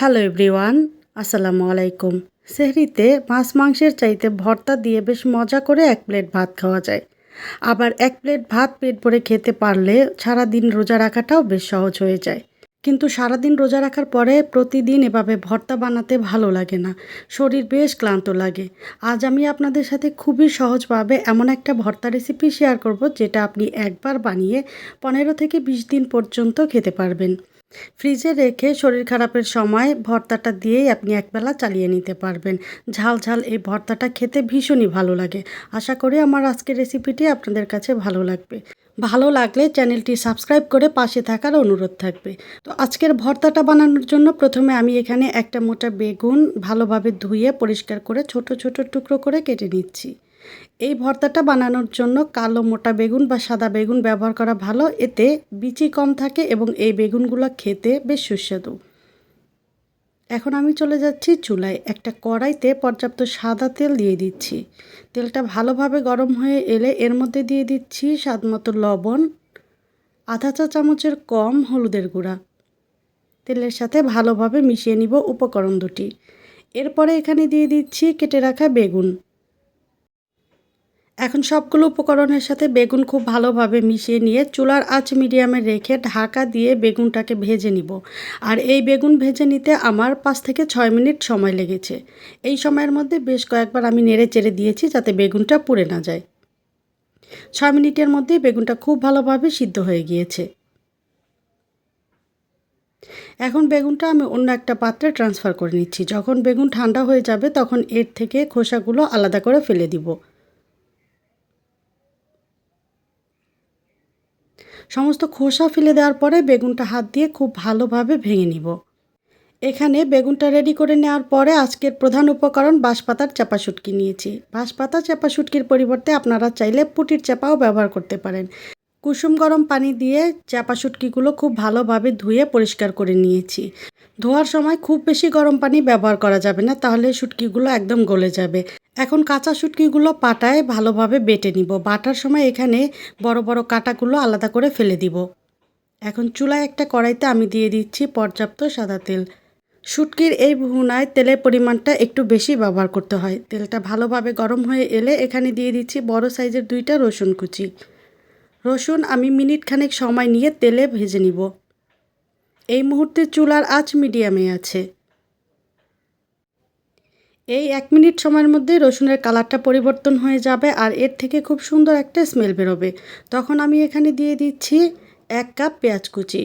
Hello everyone, আসসালামু আলাইকুম। সেহরিতে মাছ মাংসের চাইতে ভর্তা দিয়ে বেশ মজা করে এক প্লেট ভাত খাওয়া যায়। আবার এক প্লেট ভাত পেট ভরে খেতে পারলে সারাদিন রোজা রাখাটাও বেশ সহজ হয়ে যায়। কিন্তু সারাদিন রোজা রাখার পরে প্রতিদিন এভাবে ভর্তা বানাতে ভালো লাগে না, শরীর বেশ ক্লান্ত লাগে। আজ আমি আপনাদের সাথে খুবই সহজভাবে এমন একটা ভর্তা রেসিপি শেয়ার করব, যেটা আপনি একবার বানিয়ে 15 থেকে 20 দিন পর্যন্ত খেতে পারবেন। ফ্রিজে রেখে শরীর খারাপের সময় ভর্তাটা দিয়েই আপনি একবেলা চালিয়ে নিতে পারবেন। ঝাল ঝাল এই ভর্তাটা খেতে ভীষণই ভালো লাগে। আশা করি আমার আজকের রেসিপিটি আপনাদের কাছে ভালো লাগবে। ভালো লাগলে চ্যানেলটি সাবস্ক্রাইব করে পাশে থাকার অনুরোধ থাকবে। তো আজকের ভর্তাটা বানানোর জন্য প্রথমে আমি এখানে একটা মোটা বেগুন ভালোভাবে ধুয়ে পরিষ্কার করে ছোট ছোট টুকরো করে কেটে নিচ্ছি। এই ভর্তাটা বানানোর জন্য কালো মোটা বেগুন বা সাদা বেগুন ব্যবহার করা ভালো, এতে বিচি কম থাকে এবং এই বেগুনগুলো খেতে বেশ সুস্বাদু। এখন আমি চলে যাচ্ছি চুলায়। একটা কড়াইতে পর্যাপ্ত সাদা তেল দিয়ে দিচ্ছি। তেলটা ভালোভাবে গরম হয়ে এলে এর মধ্যে দিয়ে দিচ্ছি স্বাদমতো লবণ, আধা চা চামচের কম হলুদের গুঁড়া। তেলের সাথে ভালোভাবে মিশিয়ে নিব উপকরণ দুটি। এরপরে এখানে দিয়ে দিচ্ছি কেটে রাখা বেগুন। এখন সবগুলো উপকরণের সাথে বেগুন খুব ভালোভাবে মিশিয়ে নিয়ে চুলার আঁচ মিডিয়ামে রেখে ঢাকা দিয়ে বেগুনটাকে ভেজে নিব। আর এই বেগুন ভেজে নিতে আমার 5 থেকে 6 মিনিট সময় লেগেছে। এই সময়ের মধ্যে বেশ কয়েকবার আমি নেড়ে চেড়ে দিয়েছি যাতে বেগুনটা পুড়ে না যায়। 6 মিনিটের মধ্যেই বেগুনটা খুব ভালোভাবে সিদ্ধ হয়ে গিয়েছে। এখন বেগুনটা আমি অন্য একটা পাত্রে ট্রান্সফার করে নিচ্ছি। যখন বেগুন ঠান্ডা হয়ে যাবে তখন এর থেকে খোসাগুলো আলাদা করে ফেলে দিব। সমস্ত খোসা ফেলে দেওয়ার পরে বেগুনটা হাত দিয়ে খুব ভালোভাবে ভেঙে নিব। এখানে বেগুনটা রেডি করে নেওয়ার পরে আজকের প্রধান উপকরণ বাঁশপাতার চাপা শুটকি নিয়েছি। বাঁশপাতা চাপা শুটকির পরিবর্তে আপনারা চাইলে পুঁটির চাপাও ব্যবহার করতে পারেন। কুসুম গরম পানি দিয়ে চাপা শুটকিগুলো খুব ভালোভাবে ধুয়ে পরিষ্কার করে নিয়েছি। ধোয়ার সময় খুব বেশি গরম পানি ব্যবহার করা যাবে না, তাহলে শুটকিগুলো একদম গলে যাবে। এখন কাঁচা শুটকিগুলো পাটায় ভালোভাবে বেটে নিব। বাটার সময় এখানে বড় বড় কাঁটাগুলো আলাদা করে ফেলে দিব। এখন চুলায় একটা কড়াইতে আমি দিয়ে দিচ্ছি পর্যাপ্ত সাদা তেল। শুটকির এই ভুনায় তেলের পরিমাণটা একটু বেশি ব্যবহার করতে হয়। তেলটা ভালোভাবে গরম হয়ে এলে এখানে দিয়ে দিচ্ছি বড় সাইজের 2টা রসুন কুচি। রসুন আমি মিনিট খানেক সময় নিয়ে তেলে ভেজে নিব। এই মুহূর্তে চুলার আঁচ মিডিয়ামে আছে। এই 1 মিনিট সময়ের মধ্যে রসুনের কালারটা পরিবর্তন হয়ে যাবে আর এর থেকে খুব সুন্দর একটা স্মেল বেরোবে। তখন আমি এখানে দিয়ে দিচ্ছি 1 কাপ পেঁয়াজ কুচি।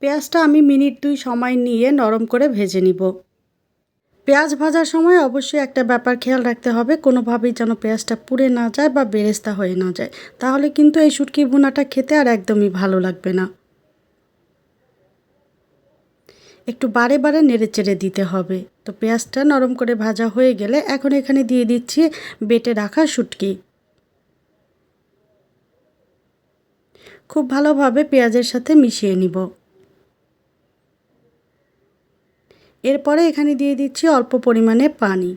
পেঁয়াজটা আমি মিনিট 2 সময় নিয়ে নরম করে ভেজে নিব। পেঁয়াজ ভাজার সময় অবশ্যই একটা ব্যাপার খেয়াল রাখতে হবে, কোনোভাবেই যেন পেঁয়াজটা পুড়ে না যায় বা বেরেস্তা হয়ে না যায়। তাহলে কিন্তু এই শুটকির ভুনাটা খেতে আর একদমই ভালো লাগবে না। একটু বারে বারে নেড়ে চেড়ে দিতে হবে। তো পেঁয়াজটা নরম করে ভাজা হয়ে গেলে এখন এখানে দিয়ে দিচ্ছি বেটে রাখা শুটকি। খুব ভালোভাবে পেঁয়াজের সাথে মিশিয়ে নিব। এরপরে এখানে দিয়ে দিচ্ছি অল্প পরিমাণে পানি।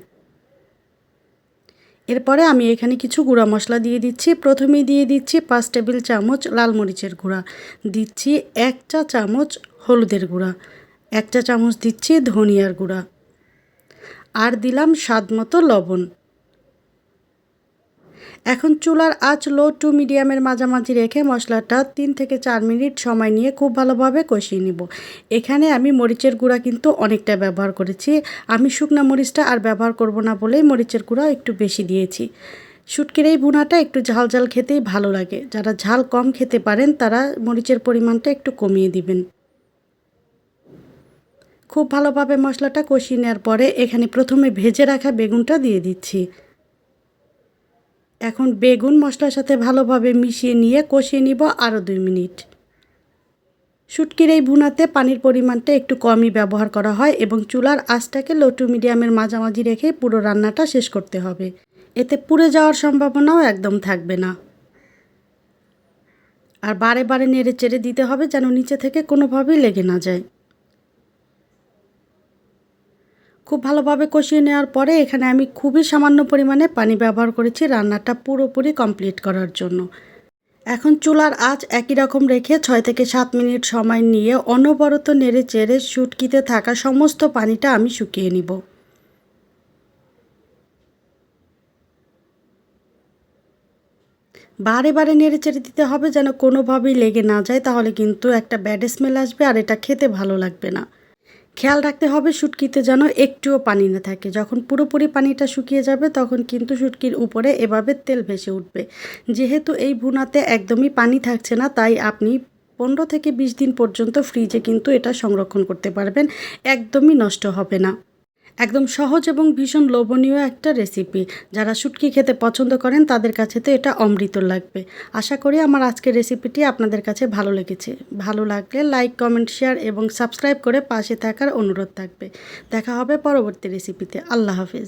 এরপরে আমি এখানে কিছু গুঁড়া মশলা দিয়ে দিচ্ছি। প্রথমেই দিয়ে দিচ্ছি 5 টেবিল চামচ লাল মরিচের গুঁড়া, দিচ্ছি 1 চা চামচ হলুদের গুঁড়া, 1 চা চামচ দিচ্ছি ধনিয়ার গুঁড়া, আর দিলাম স্বাদমতো লবণ। এখন চুলার আঁচ লো টু মিডিয়ামের মাঝামাঝি রেখে মশলাটা 3 থেকে 4 মিনিট সময় নিয়ে খুব ভালোভাবে কষিয়ে নিব। এখানে আমি মরিচের গুঁড়া কিন্তু অনেকটা ব্যবহার করেছি। আমি শুকনো মরিচটা আর ব্যবহার করব না বলেই মরিচের গুঁড়া একটু বেশি দিয়েছি। শুটকির এই ভুনাটা একটু ঝাল ঝাল খেতেই ভালো লাগে। যারা ঝাল কম খেতে পারেন তারা মরিচের পরিমাণটা একটু কমিয়ে দিবেন। খুব ভালোভাবে মশলাটা কষিয়ে নেওয়ার পরে এখানে প্রথমে ভেজে রাখা বেগুনটা দিয়ে দিচ্ছি। এখন বেগুন মশলার সাথে ভালোভাবে মিশিয়ে নিয়ে কষিয়ে নিব আরও 2 মিনিট। শুটকির এই ভুনাতে পানির পরিমাণটা একটু কমই ব্যবহার করা হয় এবং চুলার আঁচটাকে লো টু মিডিয়ামের মাঝামাঝি রেখে পুরো রান্নাটা শেষ করতে হবে। এতে পুড়ে যাওয়ার সম্ভাবনাও একদম থাকবে না। আর বারে বারে নেড়ে চেড়ে দিতে হবে যেন নিচে থেকে কোনোভাবেই লেগে না যায়। খুব ভালোভাবে কষিয়ে নেওয়ার পরে এখানে আমি খুবই সামান্য পরিমাণে পানি ব্যবহার করেছি রান্নাটা পুরোপুরি কমপ্লিট করার জন্য। এখন চুলার আঁচ একই রকম রেখে ৬ থেকে ৭ মিনিট সময় নিয়ে অনবরত নেড়ে চেড়ে শুটকিতে থাকা সমস্ত পানিটা আমি শুকিয়ে নিব। বারে বারে নেড়ে চেড়ে দিতে হবে যেন কোনোভাবেই লেগে না যায়, তাহলে কিন্তু একটা ব্যাড স্মেল আসবে আর এটা খেতে ভালো লাগবে না। খেয়াল রাখতে হবে শুটকিতে যেন একটুও পানি না থাকে। যখন পুরোপুরি পানিটা শুকিয়ে যাবে তখন কিন্তু শুটকির উপরে এভাবে তেল ভেসে উঠবে। যেহেতু এই ভুনাতে একদমই পানি থাকছে না, তাই আপনি ১৫ থেকে ২০ দিন পর্যন্ত ফ্রিজে কিন্তু এটা সংরক্ষণ করতে পারবেন। একদমই নষ্ট হবে না। একদম সহজ এবং ভীষণ লোভনীয় একটা রেসিপি। যারা শুটকি খেতে পছন্দ করেন তাদের কাছে তো এটা অমৃত লাগবে। আশা করি আমার আজকের রেসিপিটি আপনাদের কাছে ভালো লেগেছে। ভালো লাগলে লাইক, কমেন্ট, শেয়ার এবং সাবস্ক্রাইব করে পাশে থাকার অনুরোধ থাকবে। দেখা হবে পরবর্তী রেসিপিতে। আল্লাহ হাফেজ।